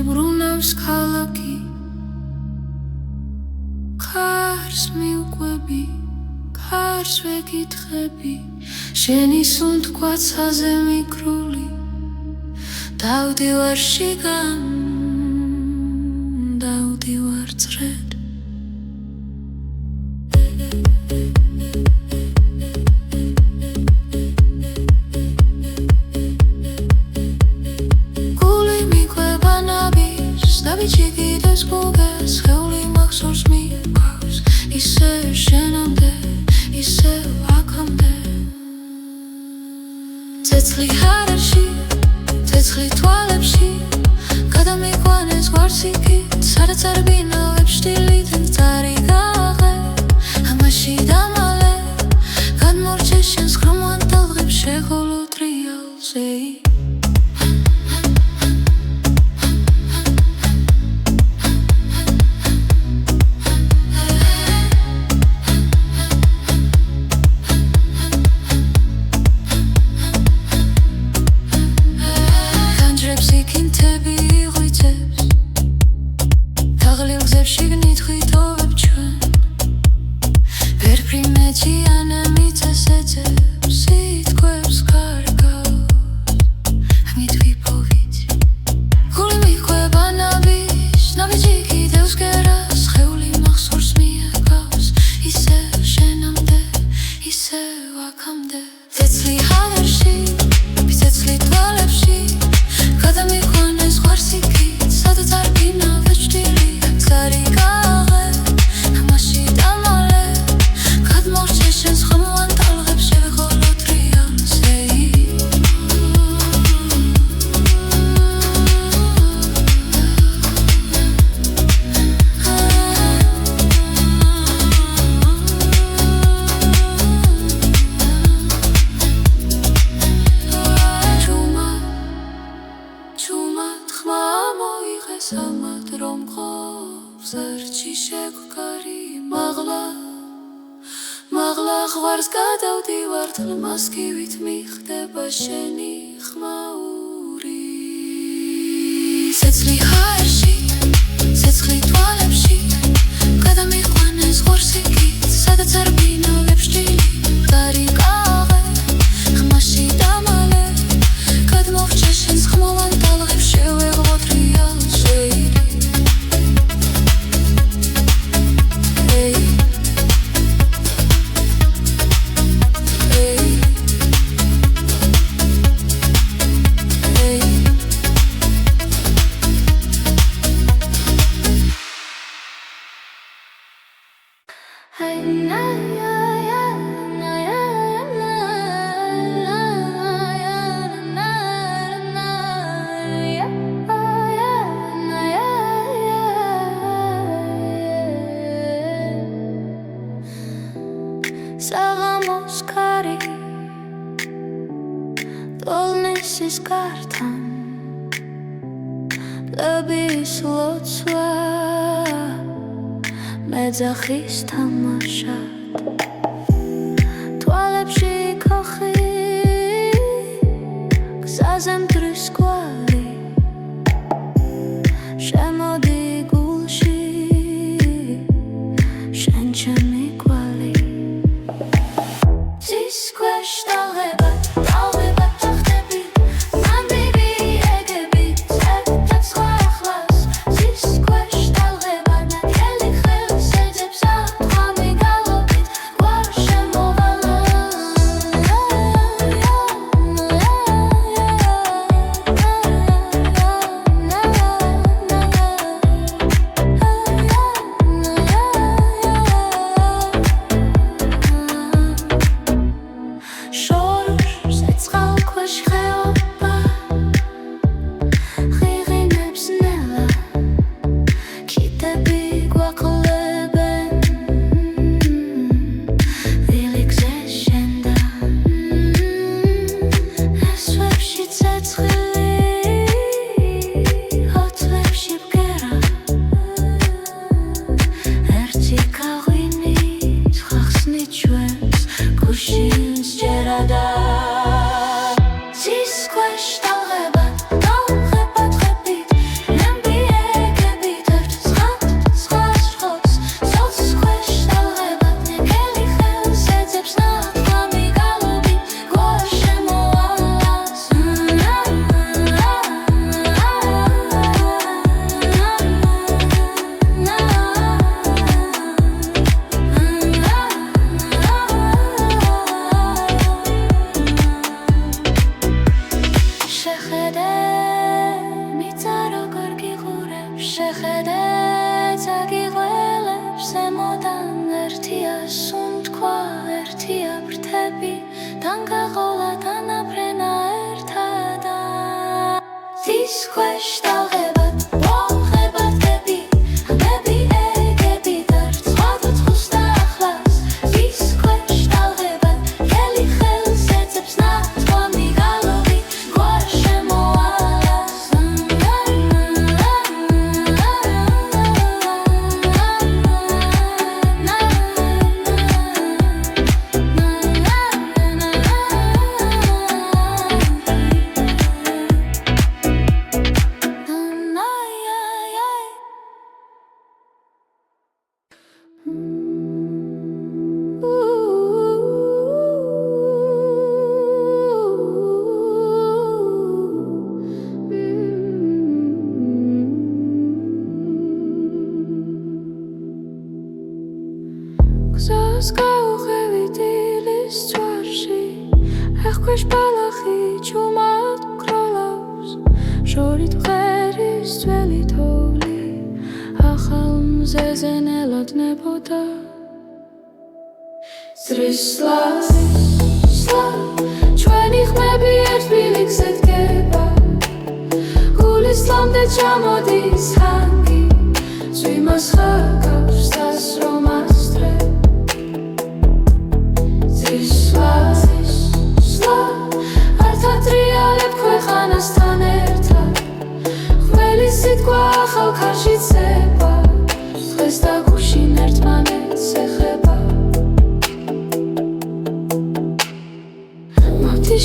ბრუნავს ქალაქი ქარს მიუყვები ქარს ვეკითხები შენი სუნთქვაცაზე მიკრული დავდივარ შიგან დავდივარ წრედ Чигидес გუგეს ხეული მახსოვს მიყავს ისე შენამდე ისე აქამდე ცეცხლი ჰარაში ცეცხლი თვალებში გადამიყვანეს გვარსიკი სადაც არ ბინავებს შტილიდან წარიგაღე ამაში დამალე გადმორჩე შენს ხრომოვან ტალღებს შეღოლო ტრიალზე მაღლა ღვარს გადავდივარ თლმასკივით მიხდება შენი ხმაური ცეცხლი ჰაერში, ცეცხლი თვალებში, გადამიყვანეს ღორსიკით, სადაც არ ბინავებს ჭილი, გარიგაღე, ხმაში დამალე, გადმოვჭე შენს ხმოვან ტალღებს, შევეღოთ რეალში. საღამოს კარი ტოლნესის კართან ლების ლოცვა მეძახის თამაშად თვალებში ქოხი გზაზე მტრის კვალი შემოდი გულში შენ ჩემი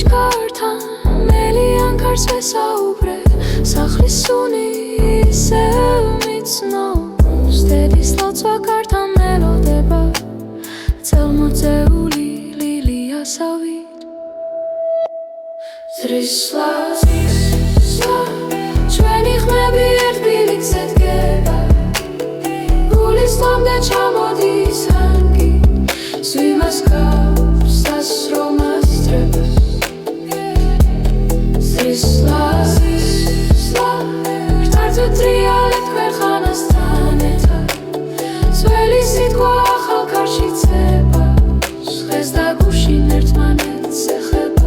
Kartan, Melian kars vesaubre, Sahli suni ჩვენი ხმები ერთ ბილიკზე დგება გულის ლომდე ჩამოდის ჰანგი ზვიმას გავს დასრომას დრებს რთართო ტრიალებ ქვეყანასთან ერთად ძველი სიტყვა ახალ ქარში ცება ხეს და გუშინ ერთმანეთს ეხება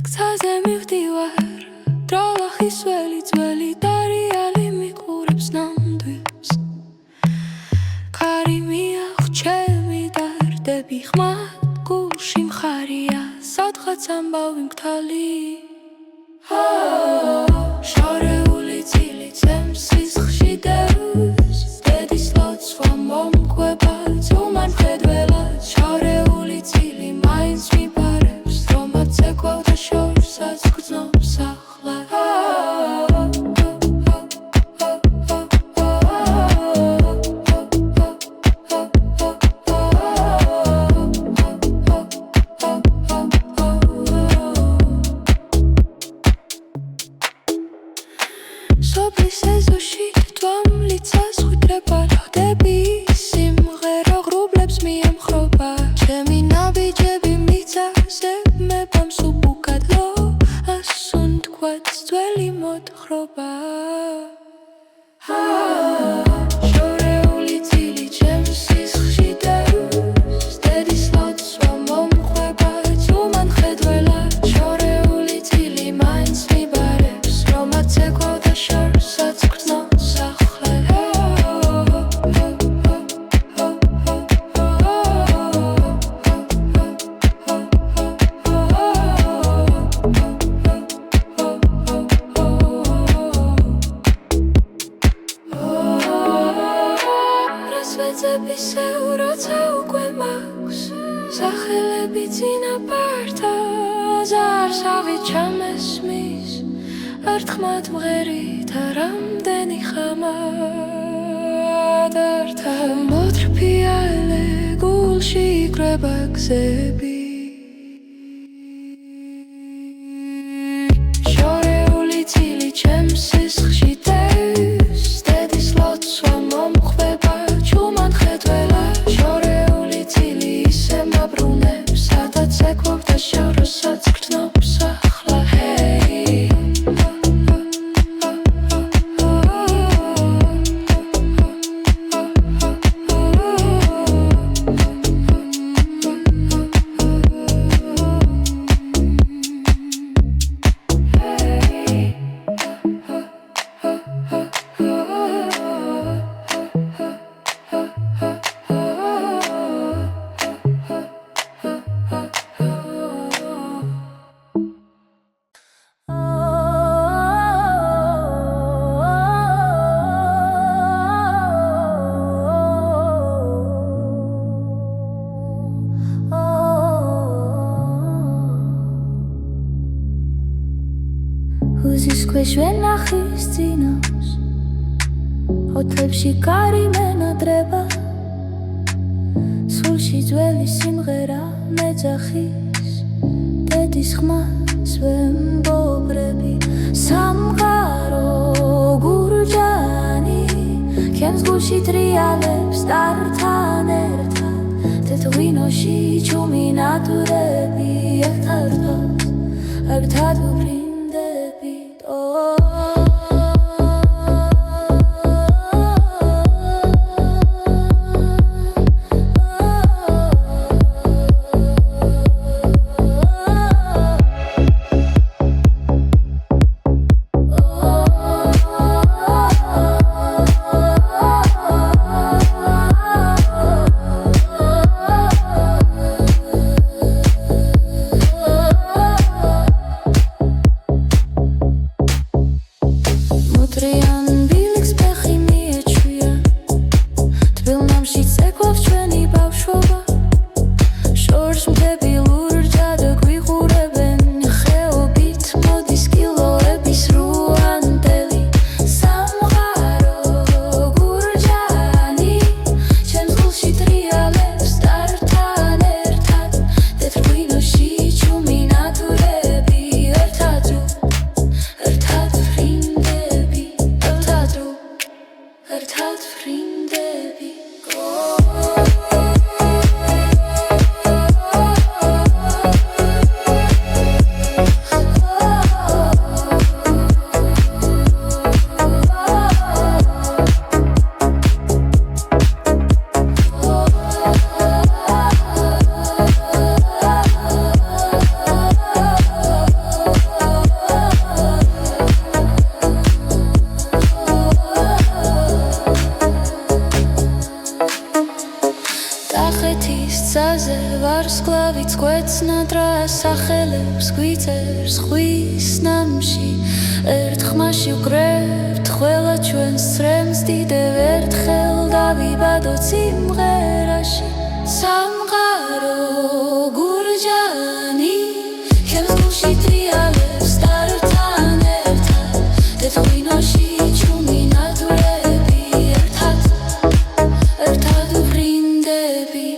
გზაზე მივდივარ დროლახის ველი ძველი დარიალი მიყურებს ნამდვილს ქარი მიახვჩები და რდები ხმად გულში მხარია სადღაც ამბავი მგთალი შორეული წილი წემს სისხლში დევს დედის ლოცვა მომკვება ძუმან მხედველად შორეული წილი მაინც მიბარებს რომაც ეკვავდა შორსაც გრძნობს ახლა სოფლის ეზოში თვალმლიცას ხვიტრება ხდები სიმღერა ღრუბლებს მიემხრობა ჩემი ნაბიჯები მიწაზე მებამს უბუქადლო ასუნ თქვაც ძველი მოთხრობა შორეული წილი ჩემს სისხლში დევს დედის ლოცვა მომყვება ძუმან მხედველად შორეული წილი მაინც მიბარებს რომაც ეკვავდა შორსაც გრძნობს ახლა ვეძებისეულ როცა უკვე მაქვს სახელები წინაპართა ზარსავი ჩამესმის ერთხმად მღერით რამდენი ხამად ართა მოთრფიალე გულში იკრება გზები შორეული წილი ჩემს სისხლში დევს დედის ლოცვა მომყვება ჯუმან მხედველად შორეული წილი ისე მაბრუნებს სადაც ეკვავდა შორსაც გრძნობს ახლა Who's squish when nachis zinos Otlebshi kari menadreba Sulshi zveli simghera medzachis Dedis khmas vembobrები Samgharo gurjani Kems gulshi trialebs tartan ertad Tetwinoshi chumi naturები Ertad vubrin შტახეთის ძაზე ვარსკვლავიც გვეცნადრა სახელებს გვიწერს ხვის ნამში ერთ ხმაში ვგრებთ ყველა ჩვენს ცრემს დიდევ ერთხელ დავიბადოთ სიმღერაში სამყარო გურჯანი ჩემს გულში ტრიალებს დართან ერთად თეთრინოში ჩუმი ნადვრები ერთად ვბრინდები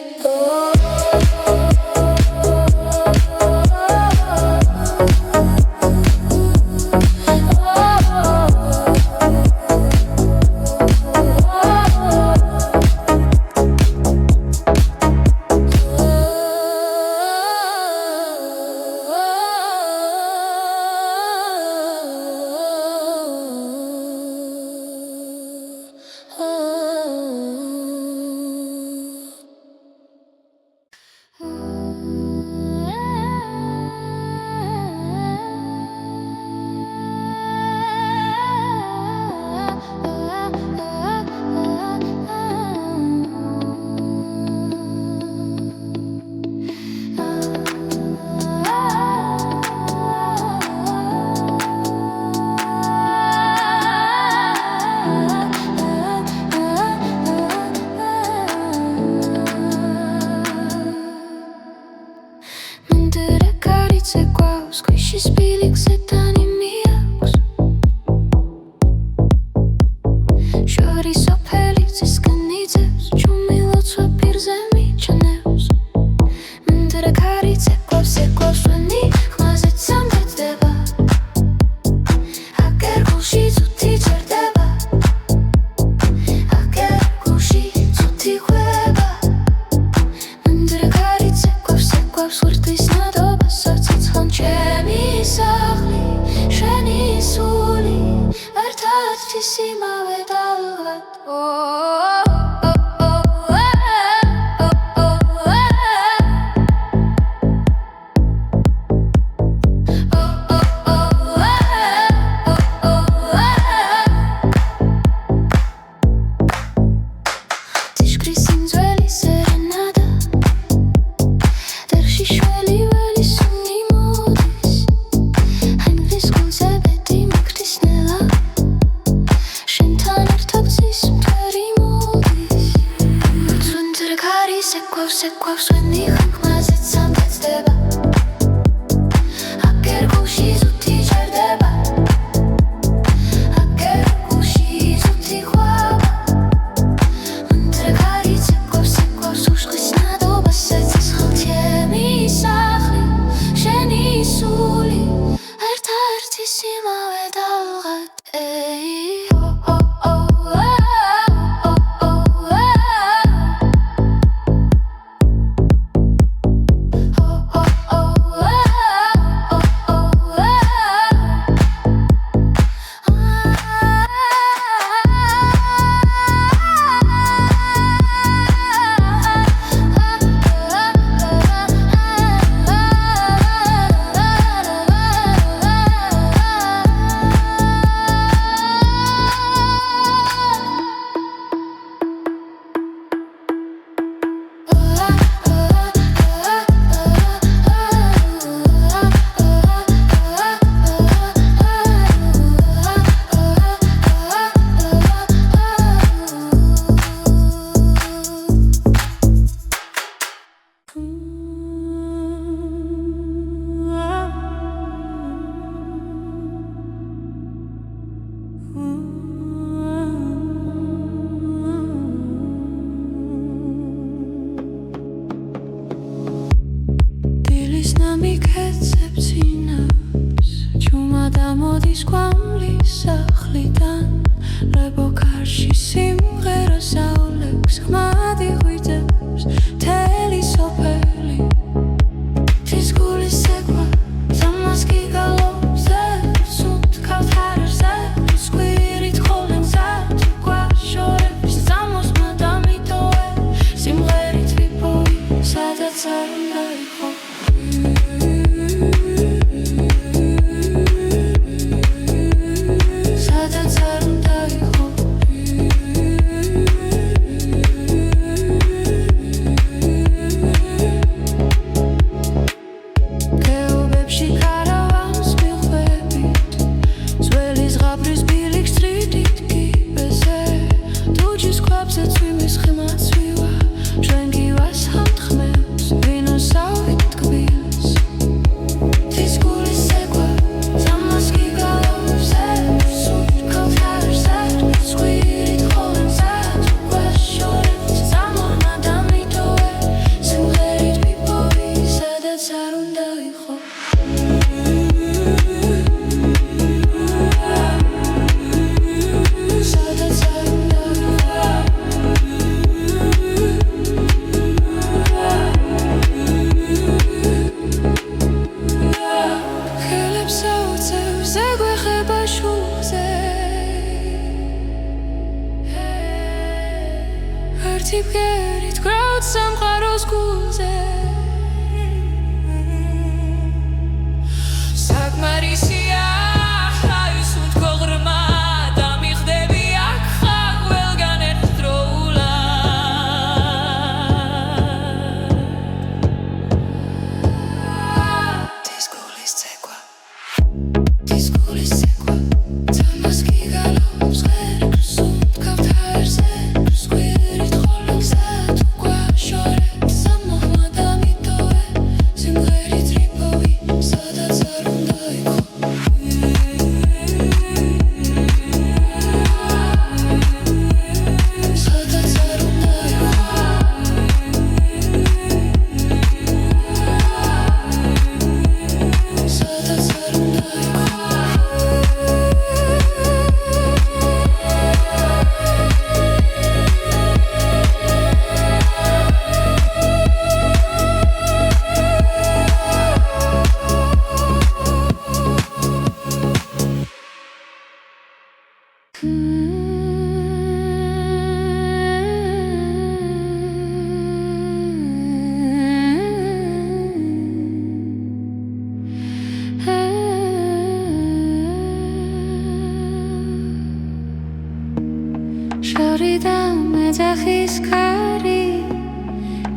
ოჯახის ქარი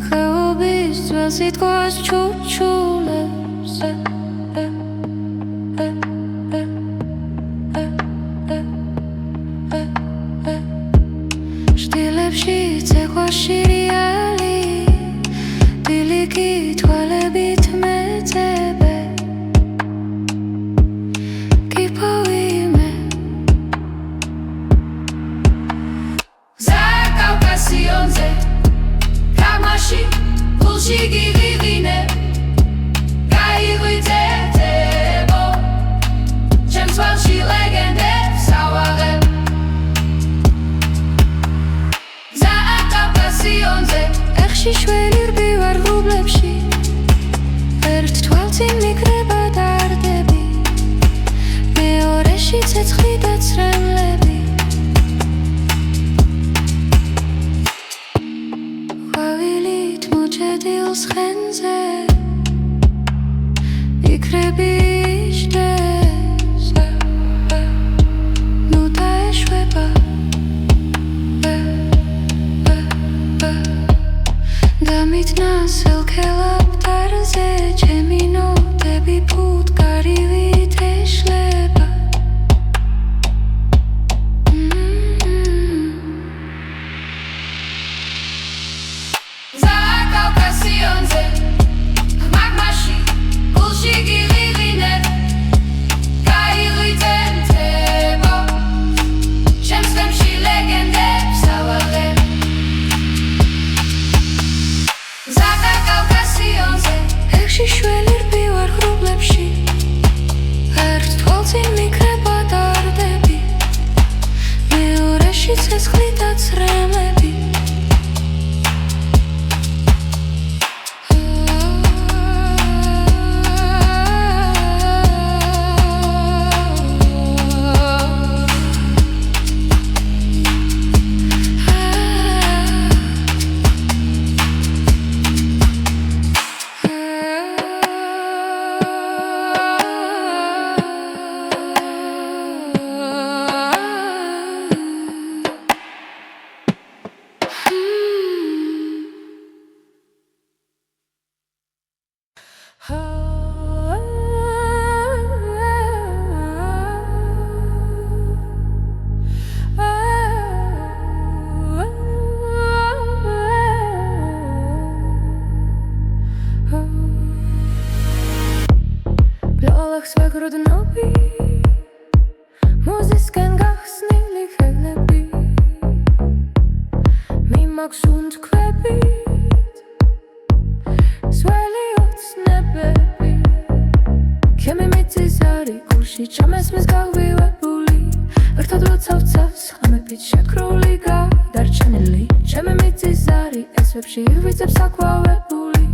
ხეობის ძველ სიტყვას ჩუჩულებს შტილებში ცეკვას შირიალი დილიკი თვალებით მეძებე კიპოვიმე ზაკავკასიონზე კამაში გულში გიღიღინე გაიღვიძეთებო ჩემს ვალში ლეგენდებს ავაღებ ზაკავკასიონზე ეხში შველი რბივარ ღრუბლებში ერთ თვალწინ მიკრება დარდები მეორეში ცეცხლი და ცრემლები ყვავილით მოჭედილს ხენზე იქრები იშდეს ნუ დაეშვება დამიტნა სელქელაპტარზე ჩემი ნოტები ფუტკარივით ეშლება ზაკავკასიონზე მაგმაში გულში გიღიღინე გაიღვიძეთებო ჩემს თემში ლეგენდებს ავაღებ ზაკავკასიონზე ეხში შველი რბივარ ღრუბლებში ერთ თვალწინ მიკრება დარდები მეორეში ცეცხლი და ცრემლები ბლოლახს ვეგროდნობი მოზისკენ გახსნილი ხელები მიმაქვს უნთქვებით სველი ოცნებები ჩემი მიწის არი გულში ჩამესმის გავივებული ერთად როცავცავს ხამებით შეკრული გადარჩენილი ჩემი მიწის არი ესვებში ივიძებს აკვავებული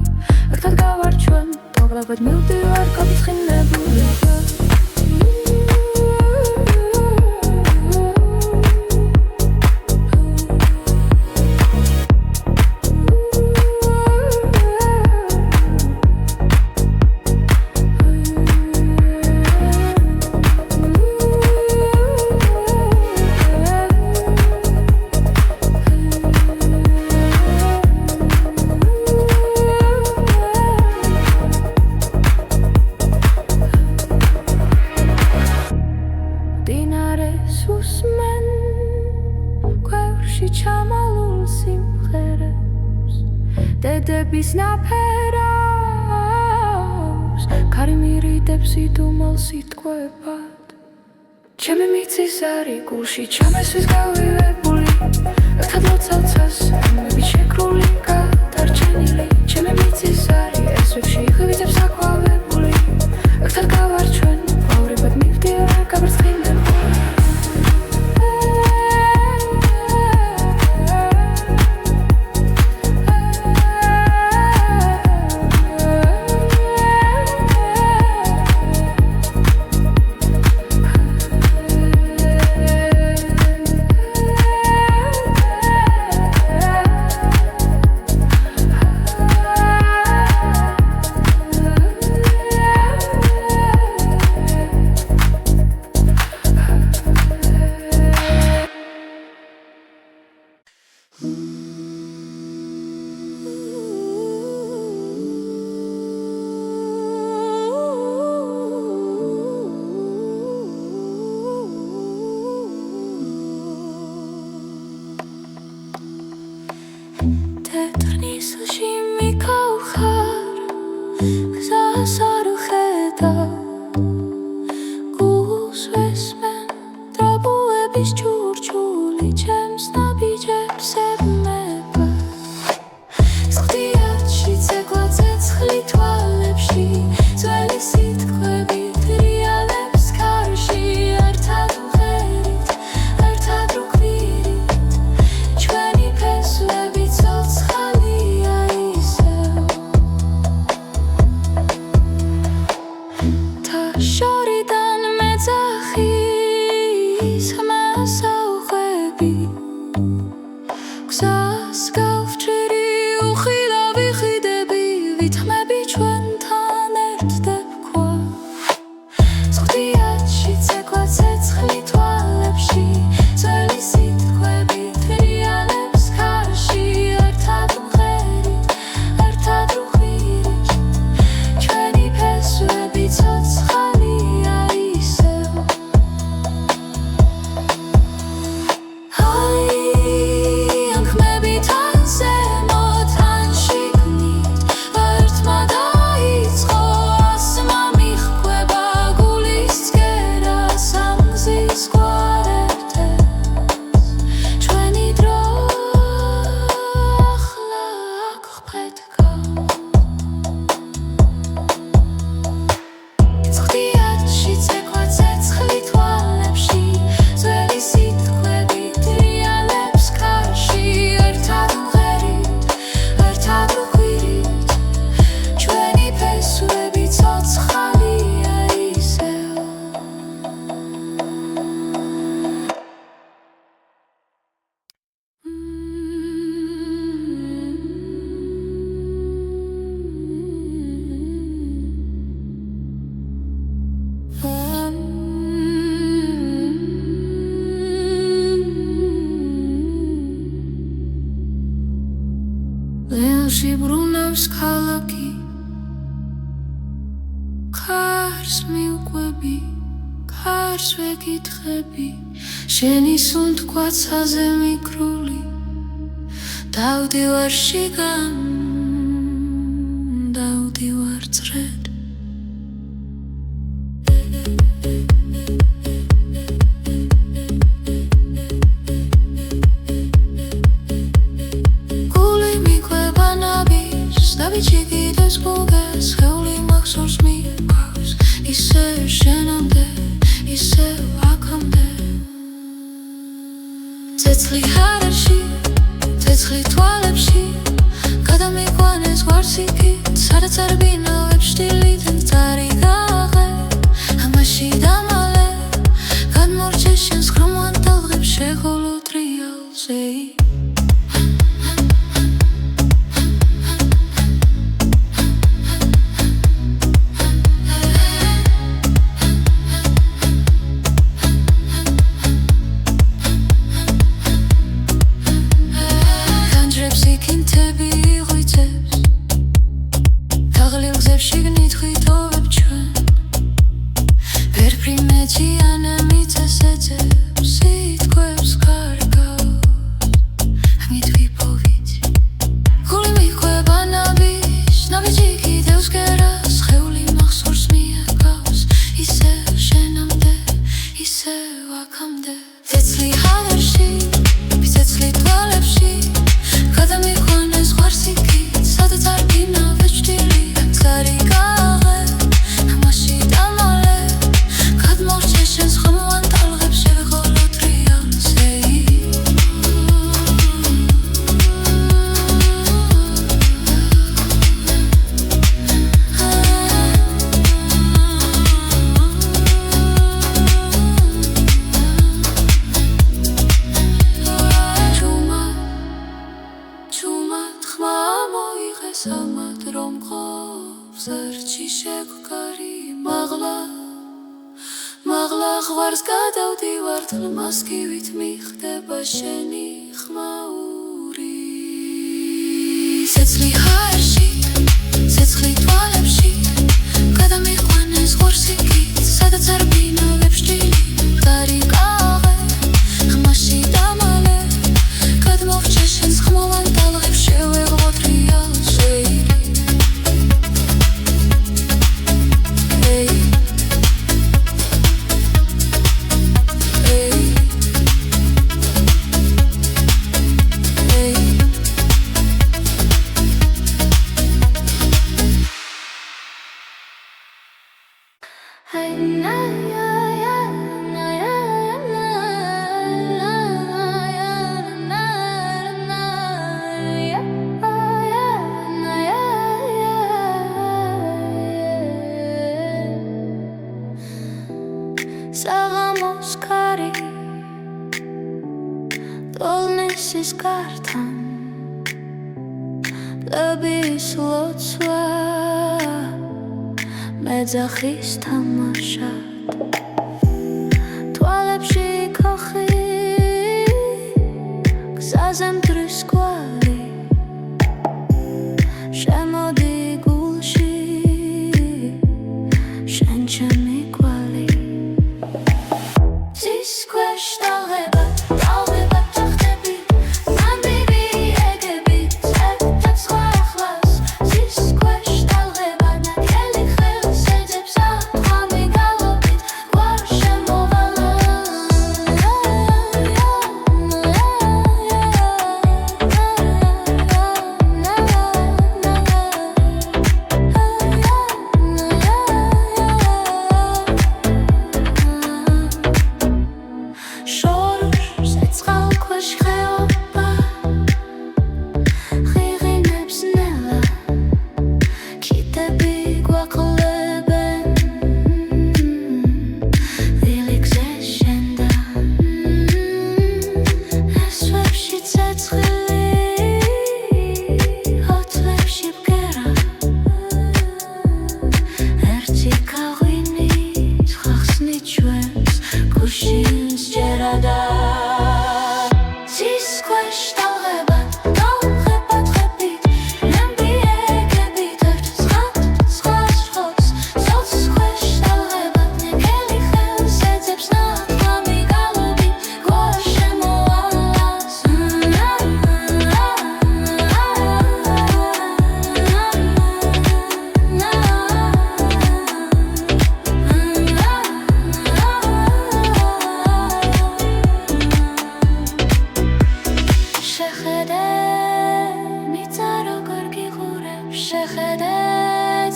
ერთად გავარჩვენ მოგლავად მივდივარ გაფრთხილებული დედების ნაფერავს ქარი მირიდებს იდუმალ სიტყვებად ჩემი მიწის არი გულში ჩამესვის გავივებული ერთად ლოცავცას ხმებით შეკრული გადარჩენილი ჩემი მიწის არი ესვებში ივიძებს აკვავებული ერთად გავარჩვენ ყვავრებად მივდივარ გაფრთხილებული ბრუნავს ქალაქი ქარს მიუყვები ქარს ვეკითხები შენი სუნთქვაცაზე მიკრული დავდივარ შიგან დავდივარ წრედ ჩიგიდეს გუგეს ხეული მახსოვს მიყავს ისე შენამდე ისე აქამდე ცეცხლი ჰარებში ცეცხლი თვალებში გადამიყვანეს გვარსიქით სადაც არ ბინავებ შტილიდან წარიგაღე ამაში დამალე გადმორჩე შენს ხრომოვან ტალღებს შეღოლო ტრიალზე მაღლა ღვარს გადავდივარ თლმასკივით მიხდება შენი ხმაური ცეცხლი ჰაერში ცეცხლი თვალებში გადამიყვანეს ღორსიკით სადაც არ ბინავებ შტილი გარიგაღე ხმაში დამალე გადმოვჭე შენს ხმოვან ტალღებს შევეღოთ რიალში საღამოს კარი ტოლნისის კართან ლების ლოცვა მეძახის თამაშად თვალებში ქოხი გზაზე მტრის კვალი შემოდი გულში შენ ჩემი კვალი შეხედე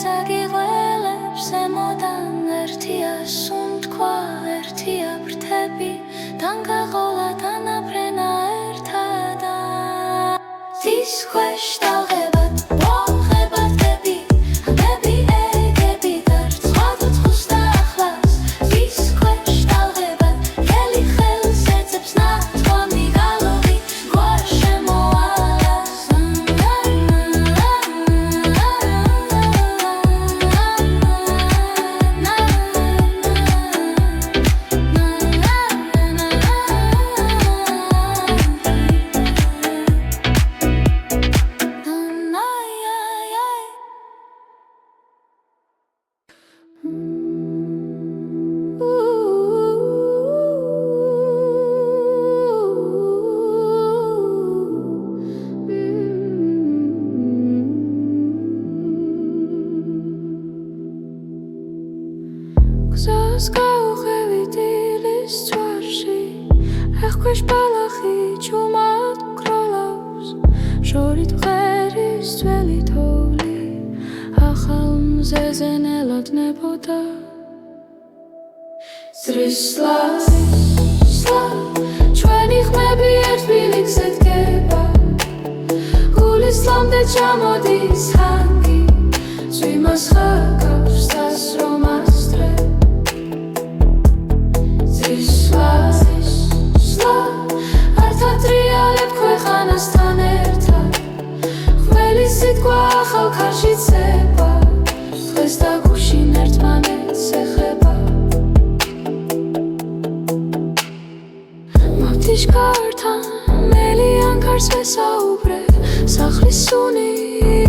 წაგიღველებს ზემოდან ერთია სუნთქვა ერთია ფრთები თან გაყოლა თანაფრენა ერთადა დის ქვეშ დავღებად ვაღებადები ამები ეგები დარწყვადოთ ხუს და ახლას დის ქვეშ დავღებად ხელი ხელს ეძებს ნათქვა მიგალოვი გვარ შემოვალას გზას გავუხევით ილის წვარში ეხქვეშ ბალახი ჩუმად გროლავს შორით ღერის ძველი თოვლი ახალ მზეზე ნელოდნებოდა ზრისლა ჩვენი ხმები ერთ ბილიქზე დგება გულის ლამდე ჩამოდის ჰანგი ზვიმას ხაკავს დასრომას დრო ართა ტრიალებ ქვეყანასთან ერთად ხმელი სიტყვა ახალ ქარში ცება დღეს და გუშინ ერთმანეთს ეხება მავთიშკართან მელიან ქარს ვესაუბრე სახლის სუნი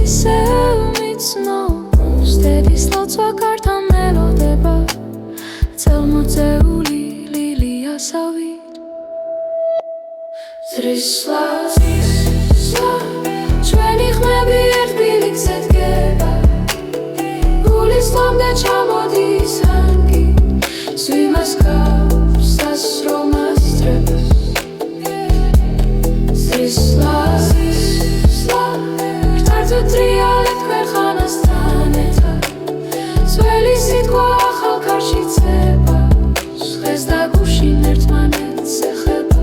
ისევ მიცნობს დედის ლოცვა კართან მელოდება წელმოწეული ლილიასავით ზრისლა ჩვენი ხმები ერთ ბილიქზე დგება გულის ლამდე ჩამოდის ჰანგი ზვიმას ხავს დასრომას დროებს ზრისლა გრთართო ტრიალებ ქვეყანასთან ერთად ძველი სიტყვა ახალ ქარში ცება დღეს და გუშინ ერთმანეთს ეხება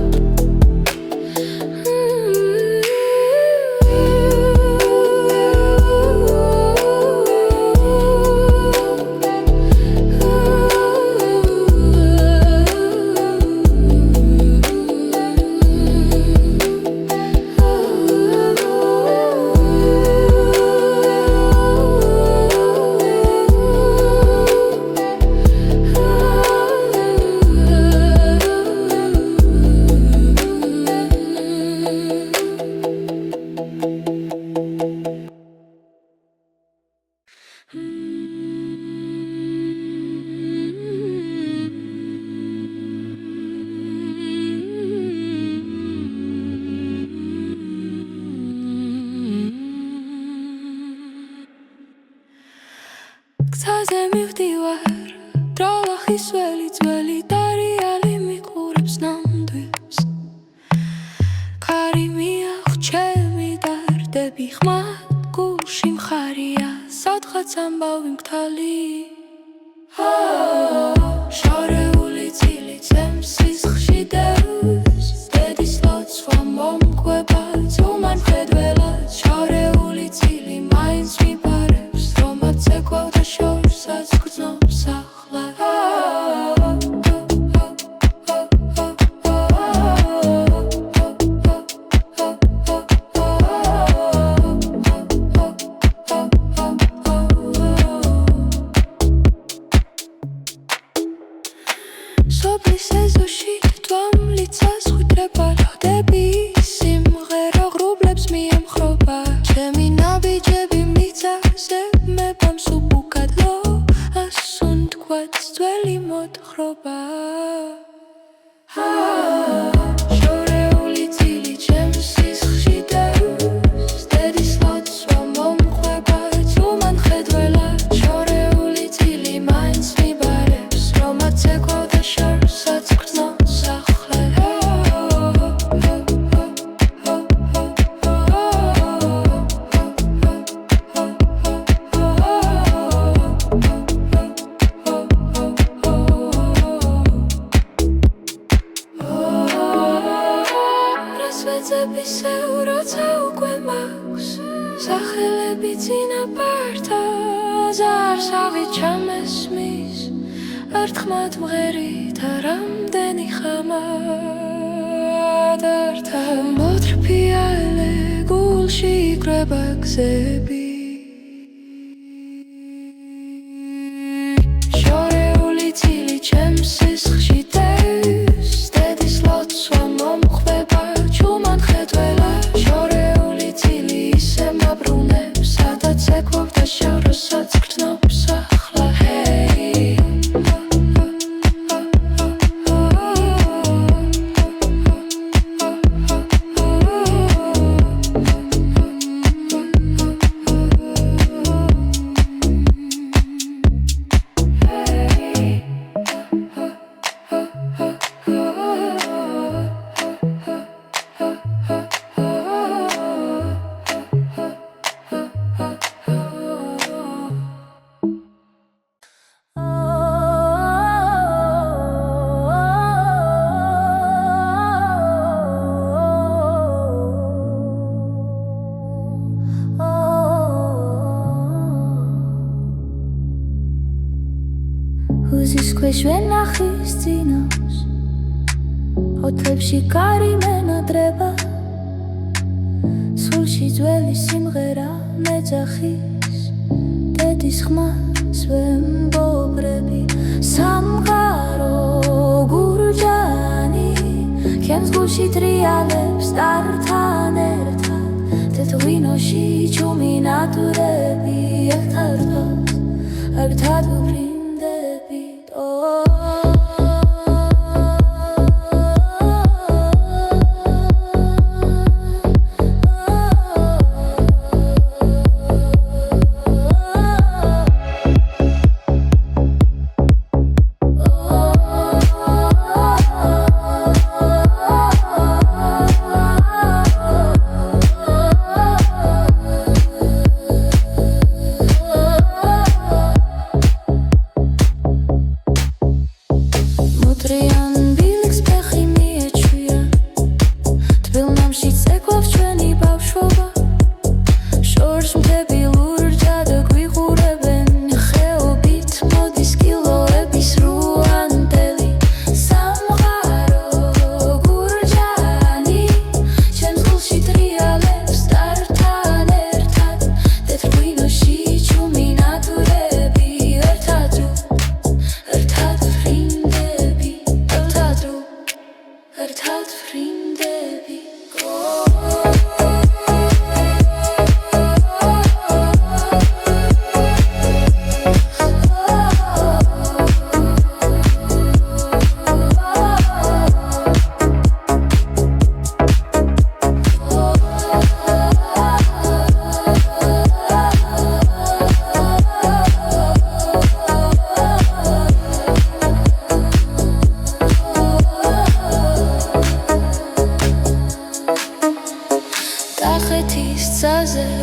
გზაზე მივდივარ დროლახის ველი ძველი დარიალი მიყურებს ნამდვილს ქარი მიაღჩევი დარდები ხმად გულში მხარია სადღაც ამბავი მგთალი შორეული წილი წემს სისხლში დევს დედის ლოცვა მომკვება ძუმან მხედველად შორეული წილი მაინც მიბარებს რომაც ეკვავდა შორსაც გრძნობს ახლა სოფლის ეზოში თვალმლიცას ხვიდრება ლოდები სიმღერა ღრუბლებს მიემხრობა ჩემი ნაბიჯები მიწაზე მებამ სუბუქადლო ასუნთქვაც ძველი მოთხრობა შორეული წილი ჩემს სისხლში დევს დედის ლოცვა მომკვება ძუმან მხედველად შორეული წილი მაინც მიბარებს რომაც ეკვავდა შორსაც გრძნობს ახლა წინაპართა ზარს ავიჩამესმის ერთხმად მღერით რამდენი ხამადართა მოთრფიალე გულში იკრება გზები შორეული წილი ჩემს სისხლში დევს დედის ლოცვა მომხვდება ჩუმად ხედველა შორეული წილი ისე მაბრუნებს სადაც ეკვებდა შავ როსაც გრძნობს ახლა ჰეი Uzis ქვეშ ვენახის წინავს ოთლებში კარი მენადრება სულში ძველი სიმღერა მეძახის დედის ხმას ვემბობრები სამყარო გურჯანი ჩემს გულში ტრიალებს ტართან ერთად თეთრ-ღვინოში ჩუმი ნატურები ერთად ვფრინდებით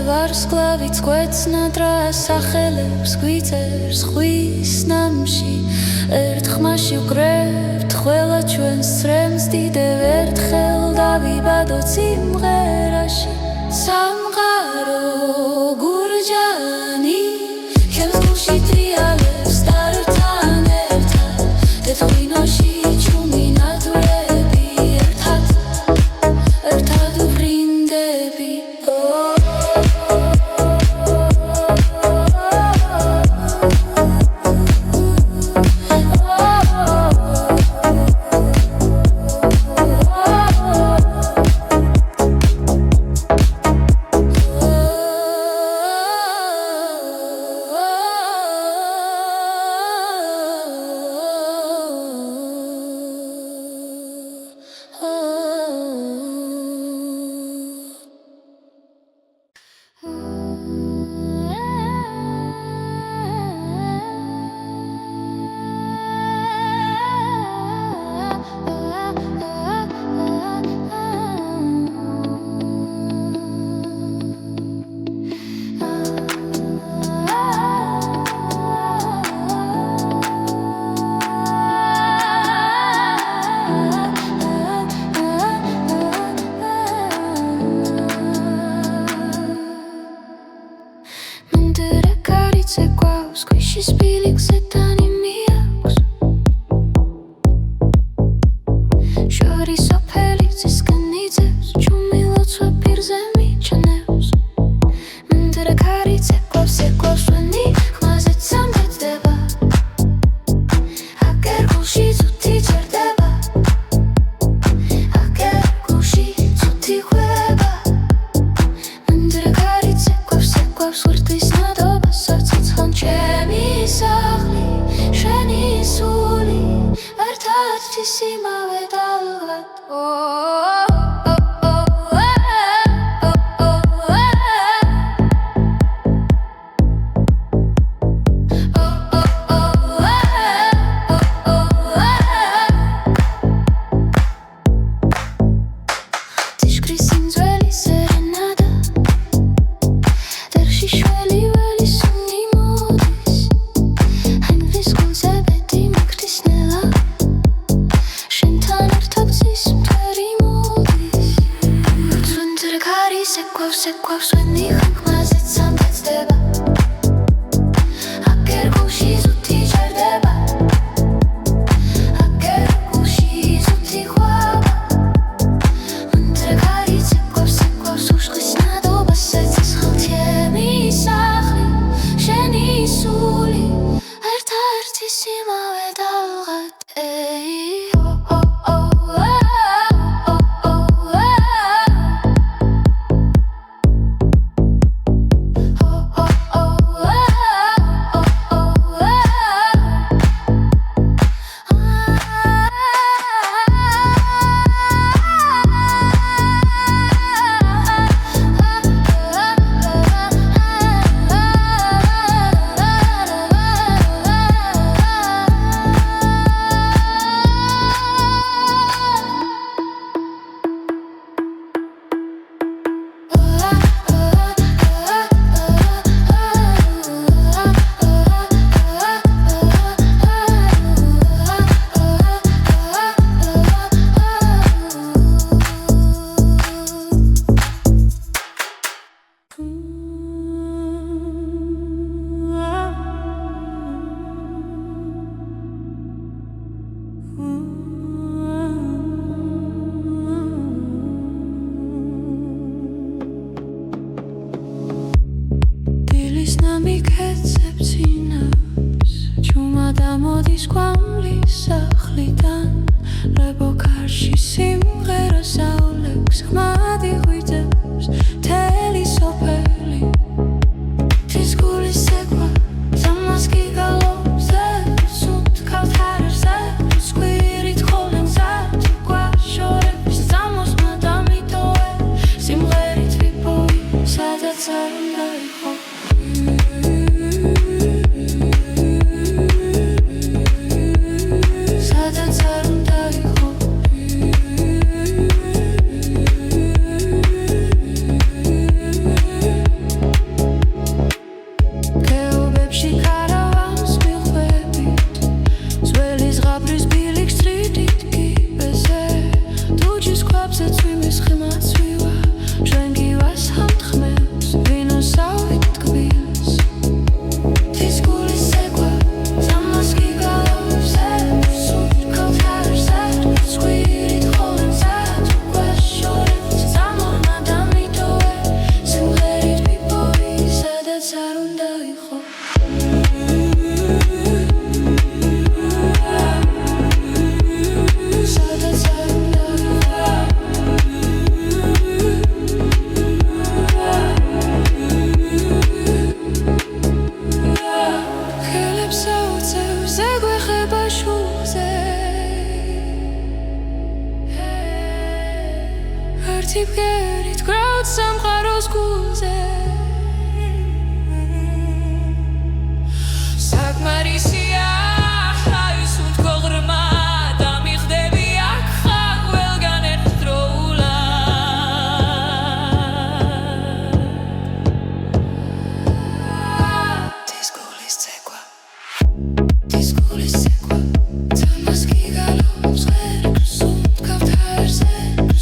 ვარსკვლავიც გვეცნადრა სახელებს გვიწერს ხვის ნამში ერთ ხმაში ვკრებთ ყველა ჩვენს ცრემს დიდევ ერთხელ დავიბადოთ სიმღერაში სამყარო გურჯანი ჩემს გულში ტრიალებს ტართან ერთად თეთრ-ღვინოში ჩუმი ნატურები ერთად ვფრინდებით მინდრე კარიცე გვაქვს ქვიშის ბილიქზე დანიმი აქვს შორის ოფელი ძისკენ იძებს ჩუმი ლოცვა პირზე მიჩნევს მინდრე კარიცე გვაქვს ვენი ხმაზე წამდება აგერ გულში ზუთი ჭერდება აგერ გულში ზუთი ხვდება მინდრე კარიცე გვაქვს ვერთვის ნადობასაც ცხან ჩემი სახლი შენი სული ერთად იმავე დალღად Გვაქვს ვენი ხმაზე წამდება აგერ გულში ზუთი ჭერდება აგერ გულში ზუთი ხვდება მინდრე კარიცე გვაქვს უშხის ნადობასაც ცხელ ჩემი სახლი შენი სული ერთ-ერთის იმავე დალღად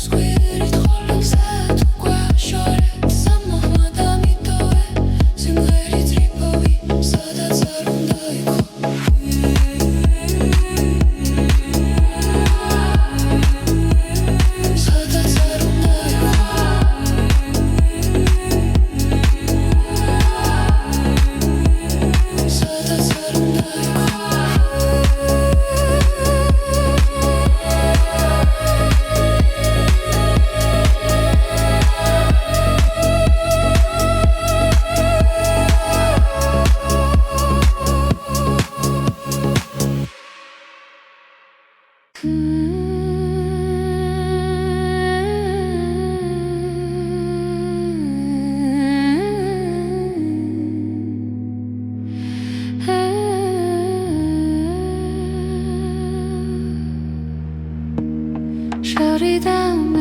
Squid, it all looks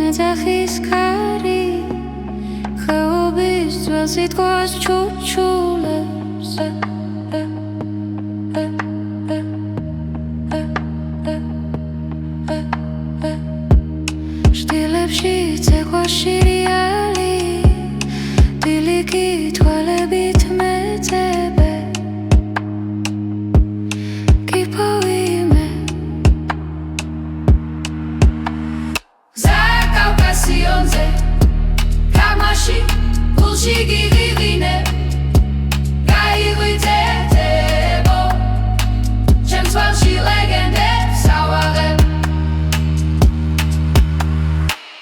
მეძახის ქარი ხეობის ძველს იტყვის ჩუჩულებს შტილებში ცექვა შირიალი დილიკი თვალებით მეძებე კიპოვიმე გზა კავკასიონზე გამაში გულში გიღიღინე გაიღვიძებო ჩემს თვალში ლეგენდებს ავაღებ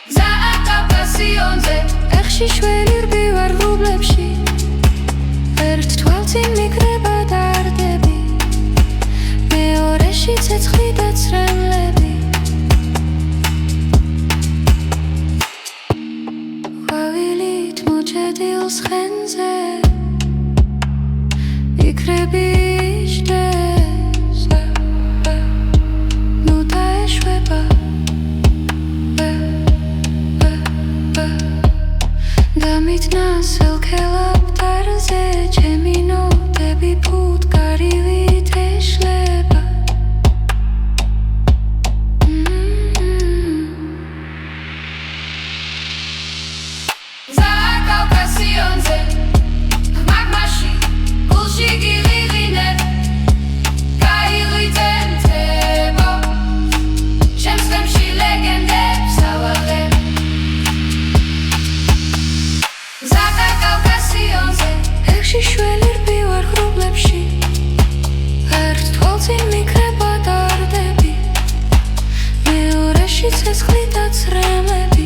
გზა კავკასიონზე ეხში შველი რბივარ ღრუბლებში ერთ თვალწინ მიკრება დარდები მეორეში ცეცხლი და ცრემლები ყვავილით მოჭედილს ხენზე იქრები იჯდეს ნუ დაეშვება დამიტნა სელქელაპტარზე ჩემი ნოტები ფუტკარივით ეშლება გზა კავკასიონზე მაგმაში გულში გიღიღინე გაიღვიძებო ჩემს თემში ლეგენდებს ავაღებ გზა კავკასიონზე ეხში შველი რბივარ ღრუბლებში ერთ თვალწინ მიკრება დარდები მეორეში ცეცხლი და ცრემლები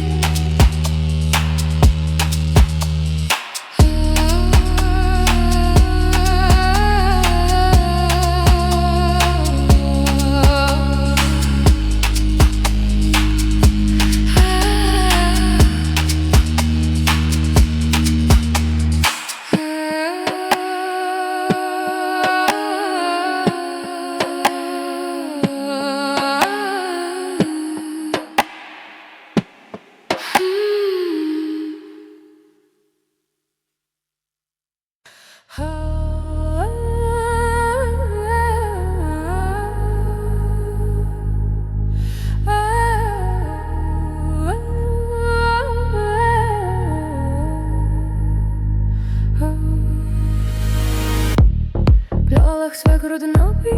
ბლოლახს ვეგროდნობი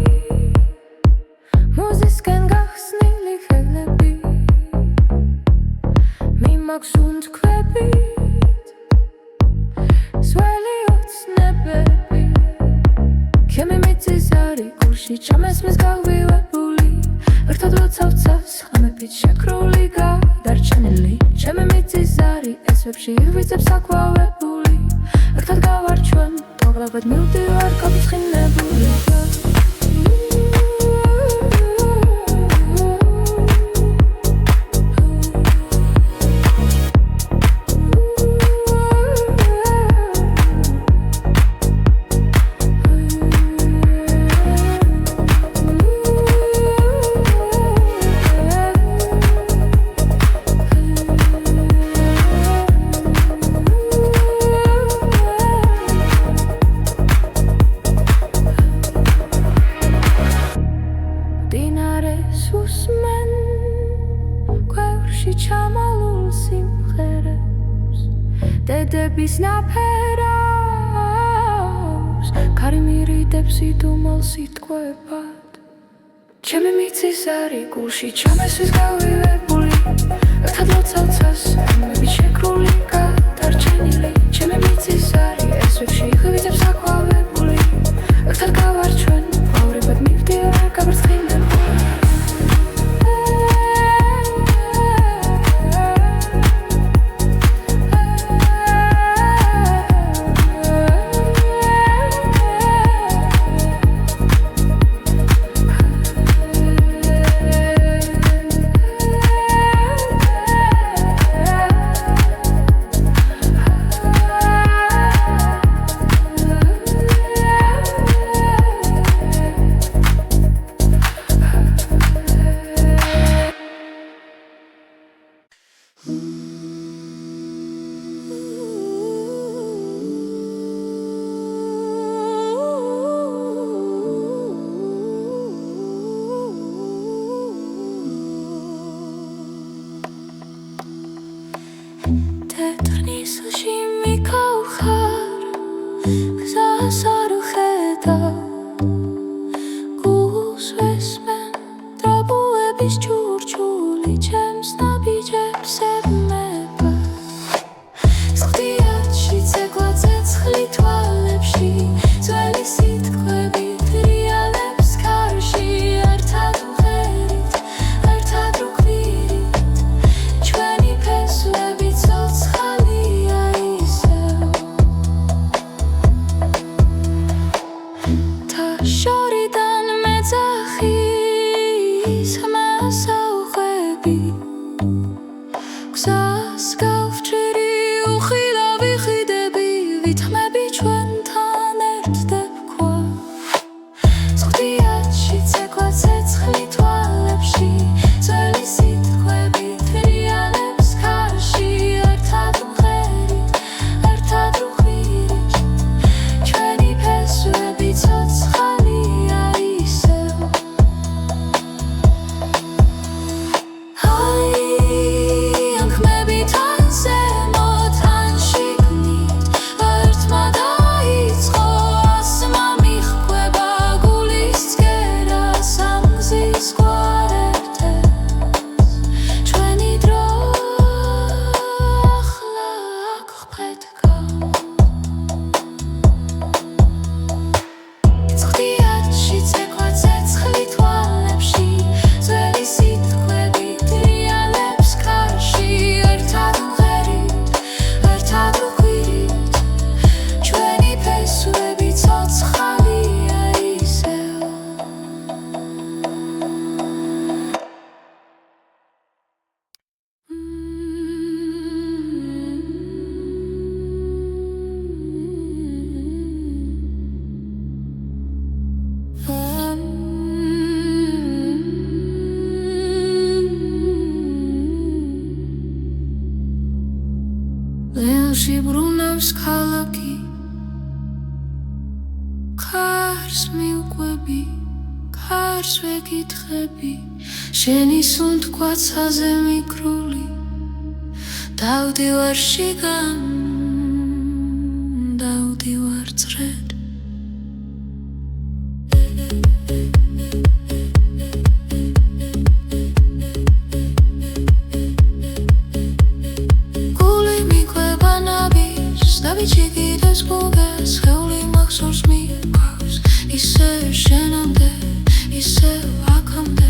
მოზისკენ გახსნილი ხელები მიმაქვს უნთქვებით სველი ოცნებები ჩემი მიწის არი გულში ჩამესმის გავივებული ერთად ლოცავცას ხამებით შეკრული გადარჩენილი ჩემი მიწის არი ესვებში ირვიცებს აკვავებული ერთად გავარჩვენ თოვლაბად მივდივარ გაფრთხილებული დედების ნაფერავს ქარი მირიდებს იდუმალს იტყვებად ჩემი მიწის არი გულში ჩამესვის გავივებული ერთად ლოცავცას ხმებით შეკრული გადარჩენილი ჩემი მიწის არი ესვებში ღვიძებს აკვავებული ერთად გავარჩვენ ყვავრებად მივდივარ გაფრთხილებული მეთდებქვა ზღდიათში ცეკვა ცეცხლი თვალებში ძველი სიტყვები თრიალებს ქარში ერთად მღერი ერთად უხვირი ჩვენი ფესვები ცოცხალია ისევ ლეონში ბრუნავს ქალაქი ქარს მიუყვები ქარს ვეკითხები შენი სუნთქვაცაზე მიკრული დავდივარ შიგან დავდივარ წრედ ჩიგიდეს გუგას ხეული მახსოვს მიყვავს ისე შენამდე ისე აქამდე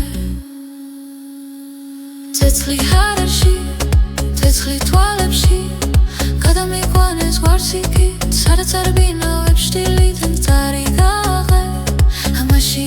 ცეცხლი ჰარაში ცეცხლი თვალებში გადამიყვანეს გვარსიკით სადაც არ ბინავებს შტილით მწარი გააღე ამაში